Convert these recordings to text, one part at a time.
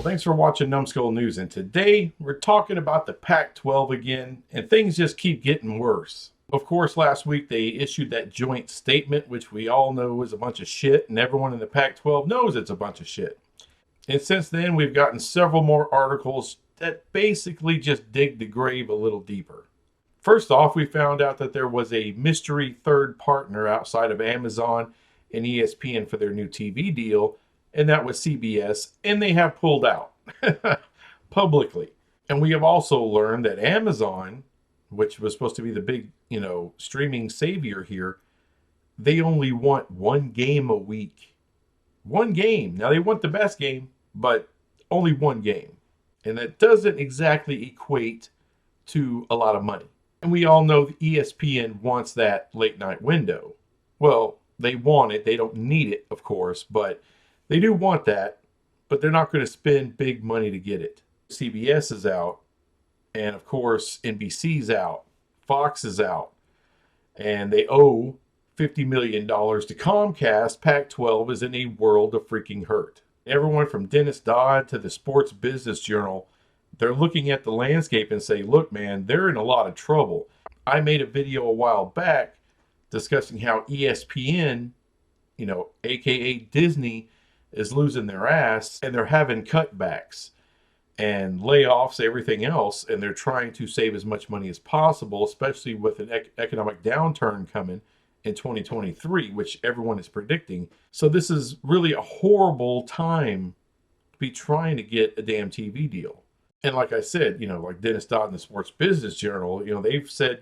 Thanks for watching Numbskull News, and today we're talking about the Pac-12 again, and things just keep getting worse. Of course, last week they issued that joint statement, which we all know is a bunch of shit, and everyone in the Pac-12 knows it's a bunch of shit. And since then, we've gotten several more articles that basically just dig the grave a little deeper. First off, we found out that there was a mystery third partner outside of Amazon and ESPN for their new TV deal, and that was CBS, and they have pulled out publicly. And we have also learned that Amazon, which was supposed to be the big, streaming savior here, they only want one game a week. One game. Now, they want the best game, but only one game. And that doesn't exactly equate to a lot of money. And we all know the ESPN wants that late night window. Well, they want it. They don't need it, of course, but they do want that, but they're not going to spend big money to get it. CBS is out, and of course, NBC's out, Fox is out, and they owe $50 million to Comcast. Pac-12 is in a world of freaking hurt. Everyone from Dennis Dodd to the Sports Business Journal, they're looking at the landscape and say, look, man, they're in a lot of trouble. I made a video a while back discussing how ESPN, aka Disney, is losing their ass, and they're having cutbacks and layoffs, everything else, and they're trying to save as much money as possible, especially with an economic downturn coming in 2023, which everyone is predicting. So this is really a horrible time to be trying to get a damn TV deal. And like I said, like Dennis Dodd in the Sports Business Journal, they've said,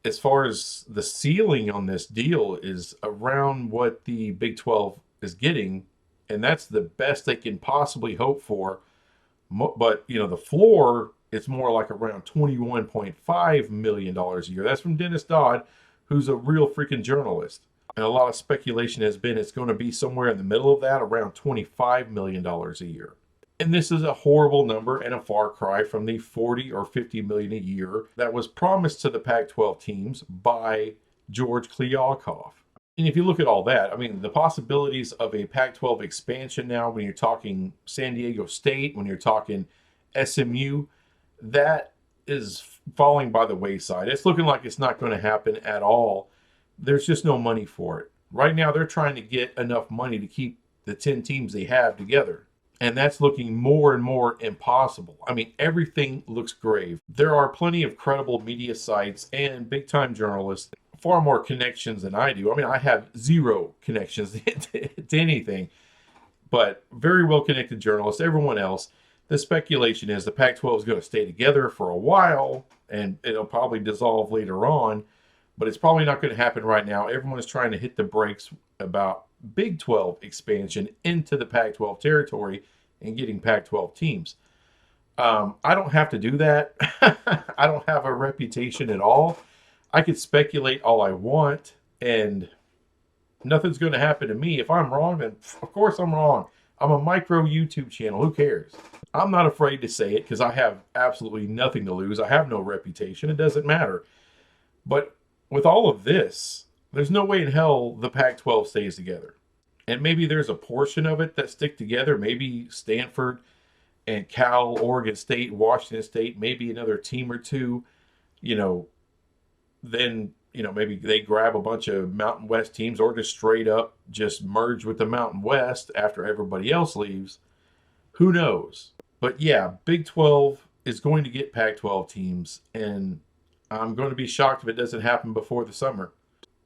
as far as the ceiling on this deal is around what the Big 12 is getting, and that's the best they can possibly hope for. But the floor is more like around $21.5 million a year. That's from Dennis Dodd, who's a real freaking journalist. And a lot of speculation has been it's going to be somewhere in the middle of that, around $25 million a year. And this is a horrible number and a far cry from the 40 or 50 million a year that was promised to the Pac-12 teams by George Kliavkoff. And if you look at all that, the possibilities of a Pac-12 expansion now, when you're talking San Diego State, when you're talking SMU, that is falling by the wayside. It's looking like it's not going to happen at all. There's just no money for it. Right now, they're trying to get enough money to keep the 10 teams they have together. And that's looking more and more impossible. Everything looks grave. There are plenty of credible media sites and big-time journalists, far more connections than I do. I have zero connections to anything, but very well-connected journalists, everyone else. The speculation is the Pac-12 is going to stay together for a while, and it'll probably dissolve later on, but it's probably not going to happen right now. Everyone is trying to hit the brakes about Big 12 expansion into the Pac-12 territory and getting Pac-12 teams. I don't have to do that. I don't have a reputation at all. I could speculate all I want, and nothing's going to happen to me. If I'm wrong, then of course I'm wrong. I'm a micro YouTube channel. Who cares? I'm not afraid to say it because I have absolutely nothing to lose. I have no reputation. It doesn't matter. But with all of this, there's no way in hell the Pac-12 stays together. And maybe there's a portion of it that stick together. Maybe Stanford and Cal, Oregon State, Washington State, maybe another team or two, then, maybe they grab a bunch of Mountain West teams or just straight up just merge with the Mountain West after everybody else leaves. Who knows? But yeah, Big 12 is going to get Pac-12 teams, and I'm going to be shocked if it doesn't happen before the summer.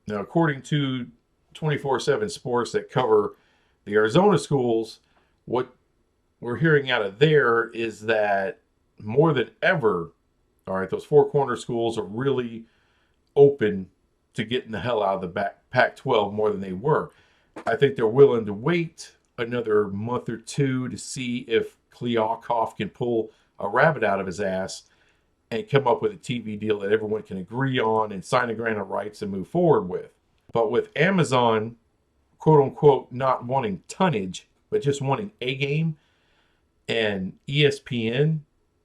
Now, according to 24/7 Sports that cover the Arizona schools, what we're hearing out of there is that more than ever, all right, those four corner schools are really open to getting the hell out of the Pac-12 more than they were. I think they're willing to wait another month or two to see if Kliavkoff can pull a rabbit out of his ass and come up with a TV deal that everyone can agree on and sign a grant of rights and move forward with. But with Amazon, quote unquote, not wanting tonnage, but just wanting a game, and ESPN,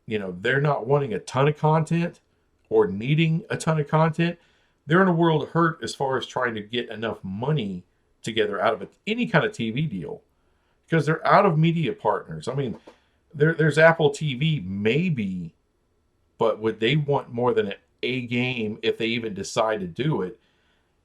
they're not wanting a ton of content or needing a ton of content. They're in a world of hurt as far as trying to get enough money together out of any kind of TV deal because they're out of media partners. I mean, there's Apple TV maybe, but would they want more than a game if they even decide to do it?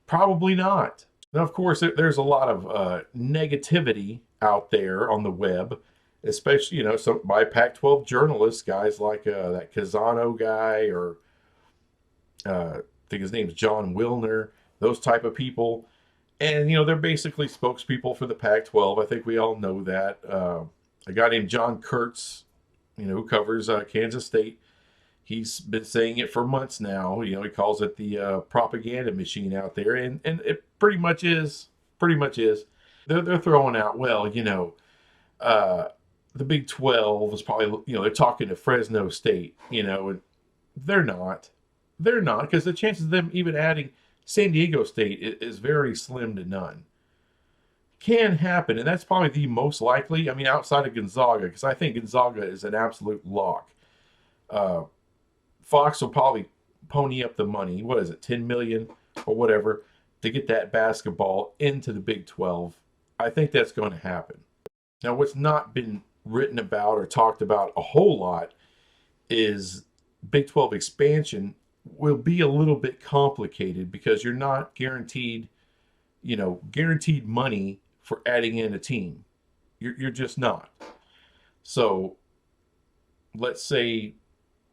Probably not. Now, of course, there's a lot of negativity out there on the web, especially, some by Pac-12 journalists, guys like that Kazano guy, or I think his name's John Wilner, those type of people. And, they're basically spokespeople for the Pac-12. I think we all know that. A guy named John Kurtz, who covers Kansas State, he's been saying it for months now. He calls it the propaganda machine out there, and it pretty much is. Pretty much is. They're throwing out, well, the Big 12 is probably, they're talking to Fresno State, and they're not. They're not, because the chances of them even adding San Diego State is very slim to none. Can happen, and that's probably the most likely. I mean, outside of Gonzaga, because I think Gonzaga is an absolute lock. Fox will probably pony up the money. What is it, 10 million or whatever, to get that basketball into the Big 12. I think that's going to happen. Now, what's not been written about or talked about a whole lot is Big 12 expansion will be a little bit complicated, because you're not guaranteed money for adding in a team. You're just not. So let's say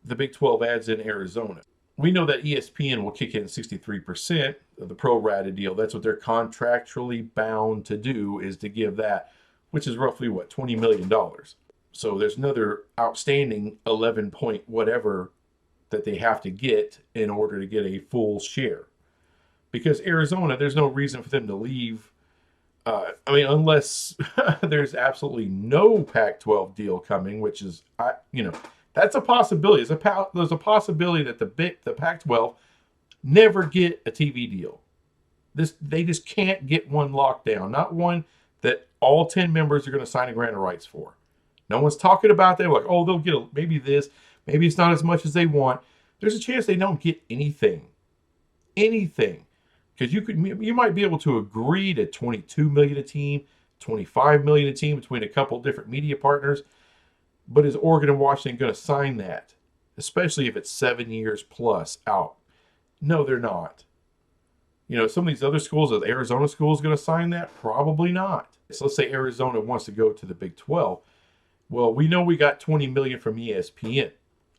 the Big 12 adds in Arizona. We know that ESPN will kick in 63% of the pro rata deal. That's what they're contractually bound to do, is to give that, which is roughly what, $20 million. So there's another outstanding 11 point whatever that they have to get in order to get a full share. Because Arizona, there's no reason for them to leave. Unless there's absolutely no Pac-12 deal coming, which is, that's a possibility. There's a possibility that the Pac-12 never get a TV deal. They just can't get one locked down. Not one that all 10 members are going to sign a grant of rights for. No one's talking about that. Like, oh, they'll get maybe this. Maybe it's not as much as they want. There's a chance they don't get anything. Anything. Because you might be able to agree to $22 million a team, $25 million a team between a couple different media partners. But is Oregon and Washington going to sign that? Especially if it's 7 years plus out. No, they're not. Some of these other schools, the Arizona school is going to sign that? Probably not. So let's say Arizona wants to go to the Big 12. Well, we know we got $20 million from ESPN.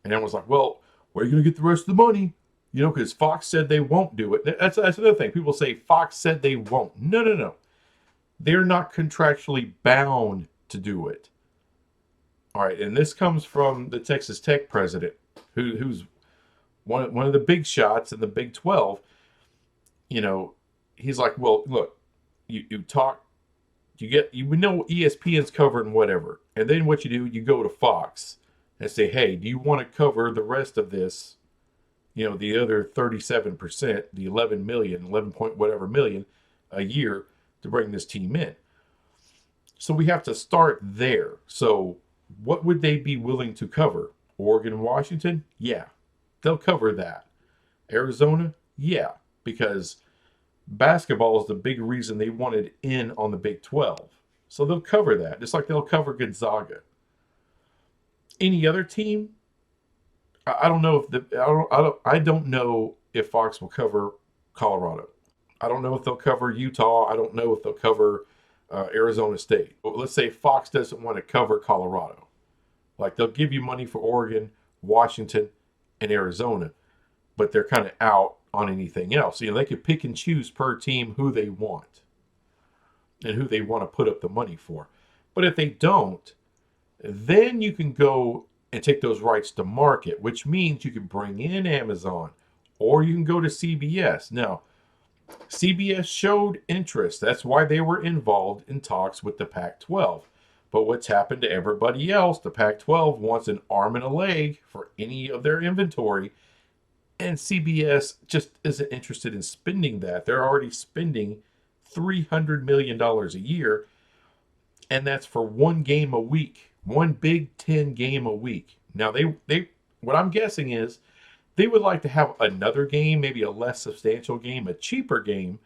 And everyone's like, well, where are you going to get the rest of the money? Because Fox said they won't do it. That's another thing. People say Fox said they won't. No. They're not contractually bound to do it. All right, and this comes from the Texas Tech president, who's one of the big shots in the Big 12. He's like, well, look, you know ESPN's covering whatever, and then what you do, you go to Fox and say, hey, do you want to cover the rest of this? The other 37%, the 11 point whatever million a year to bring this team in. So we have to start there. So what would they be willing to cover? Oregon and Washington? Yeah, they'll cover that. Arizona? Yeah, because basketball is the big reason they wanted in on the Big 12. So they'll cover that, just like they'll cover Gonzaga. Any other team? I don't know if I don't know if Fox will cover Colorado. I don't know if they'll cover Utah. I don't know if they'll cover Arizona State. But let's say Fox doesn't want to cover Colorado. Like, they'll give you money for Oregon, Washington, and Arizona, but they're kind of out on anything else. They could pick and choose per team who they want and who they want to put up the money for. But if they don't, then you can go and take those rights to market, which means you can bring in Amazon, or you can go to CBS. Now, CBS showed interest. That's why they were involved in talks with the Pac-12. But what's happened to everybody else? The Pac-12 wants an arm and a leg for any of their inventory, and CBS just isn't interested in spending that. They're already spending $300 million a year, and that's for one game a week. One Big Ten game a week. Now, they what I'm guessing is they would like to have another game, maybe a less substantial game, a cheaper game,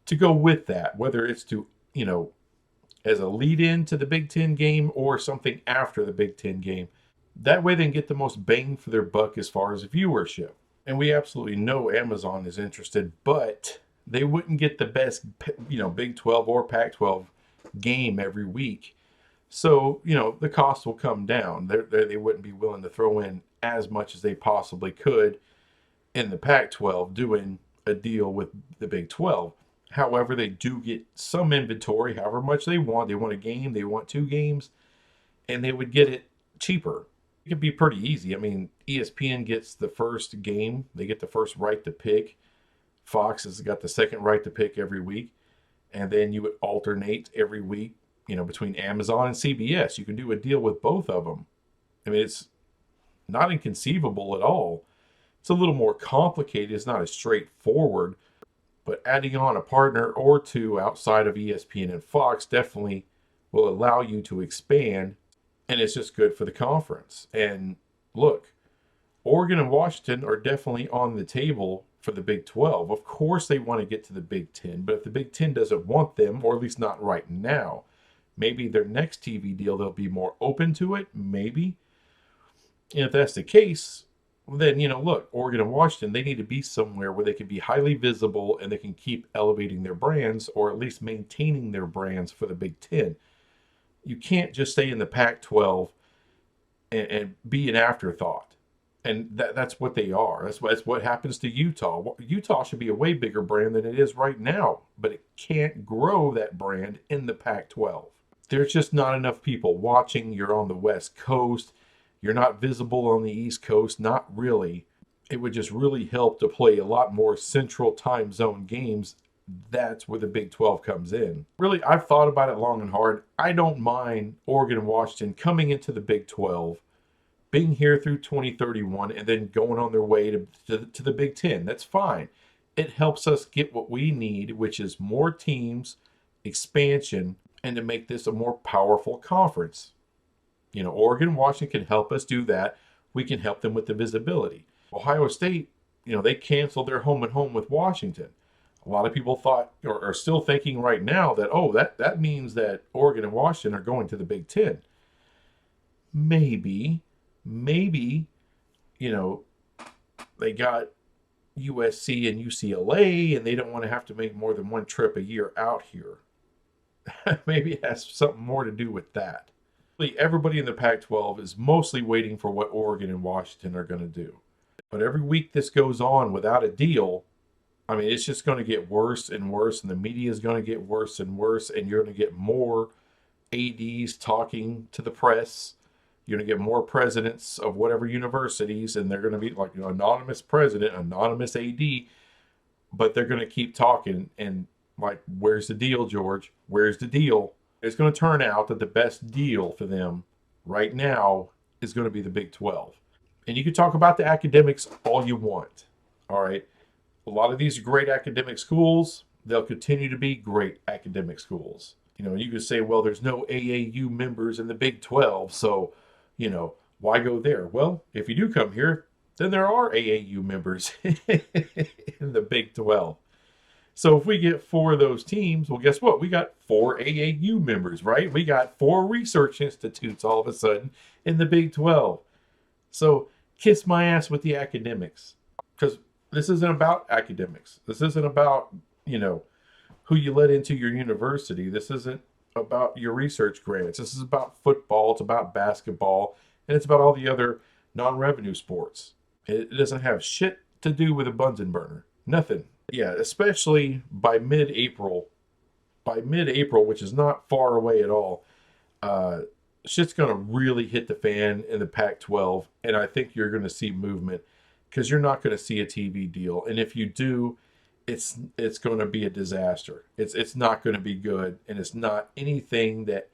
to go with that. Whether it's to, as a lead in to the Big Ten game or something after the Big Ten game. That way they can get the most bang for their buck as far as viewership. And we absolutely know Amazon is interested, but they wouldn't get the best, Big 12 or Pac 12 game every week. So, the cost will come down. They wouldn't be willing to throw in as much as they possibly could in the Pac 12 doing a deal with the Big 12. However, they do get some inventory, however much they want. They want a game, they want 2 games, and they would get it cheaper. It could be pretty easy. I mean, ESPN gets the first game, they get the first right to pick. Fox has got the second right to pick every week. And then you would alternate every week, between Amazon and CBS. You can do a deal with both of them. I mean, it's not inconceivable at all. It's a little more complicated. It's not as straightforward. But adding on a partner or 2 outside of ESPN and Fox definitely will allow you to expand. And it's just good for the conference. And look, Oregon and Washington are definitely on the table for the Big 12. Of course they want to get to the Big 10, but if the Big 10 doesn't want them, or at least not right now, maybe their next TV deal, they'll be more open to it, maybe. And if that's the case, then, look, Oregon and Washington, they need to be somewhere where they can be highly visible and they can keep elevating their brands, or at least maintaining their brands for the Big 10. You can't just stay in the Pac-12 and be an afterthought. And that's what they are. That's what happens to Utah. Utah should be a way bigger brand than it is right now, but it can't grow that brand in the Pac-12. There's just not enough people watching. You're on the West Coast. You're not visible on the East Coast. Not really. It would just really help to play a lot more central time zone games. That's where the Big 12 comes in. Really, I've thought about it long and hard. I don't mind Oregon and Washington coming into the Big 12, being here through 2031, and then going on their way to the Big 10. That's fine. It helps us get what we need, which is more teams, expansion, and to make this a more powerful conference. Oregon and Washington can help us do that. We can help them with the visibility. Ohio State, they canceled their home and home with Washington. A lot of people thought, or are still thinking right now, that, that means that Oregon and Washington are going to the Big 10. Maybe, they got USC and UCLA and they don't want to have to make more than 1 trip a year out here. Maybe it has something more to do with that. Everybody in the Pac-12 is mostly waiting for what Oregon and Washington are going to do. But every week this goes on without a deal, I mean, it's just going to get worse and worse, and the media is going to get worse and worse, and you're going to get more ADs talking to the press. You're going to get more presidents of whatever universities, and they're going to be like anonymous president, anonymous AD, but they're going to keep talking and like, where's the deal, George? Where's the deal? It's going to turn out that the best deal for them right now is going to be the Big 12. And you can talk about the academics all you want. All right. A lot of these are great academic schools. They'll continue to be great academic schools. You could say, well, there's no AAU members in the Big 12. So, why go there? Well, if you do come here, then there are AAU members in the Big 12. So if we get 4 of those teams, well, guess what? We got 4 AAU members, right? We got 4 research institutes all of a sudden in the Big 12. So kiss my ass with the academics, because this isn't about academics. This isn't about, who you let into your university. This isn't about your research grants. This is about football. It's about basketball. And it's about all the other non-revenue sports. It doesn't have shit to do with a Bunsen burner. Nothing. Yeah, especially by mid-April. By mid-April, which is not far away at all, shit's going to really hit the fan in the Pac-12. And I think you're going to see movement, because you're not going to see a TV deal. And if you do, it's going to be a disaster. It's not going to be good. And it's not anything that,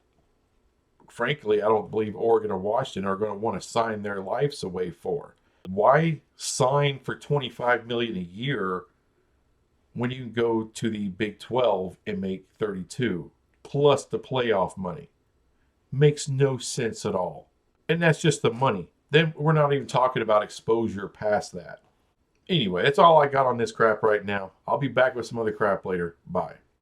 frankly, I don't believe Oregon or Washington are going to want to sign their lives away for. Why sign for $25 million a year when you can go to the Big 12 and make 32 plus the playoff money? Makes no sense at all. And that's just the money. Then we're not even talking about exposure past that. Anyway, that's all I got on this crap right now. I'll be back with some other crap later. Bye.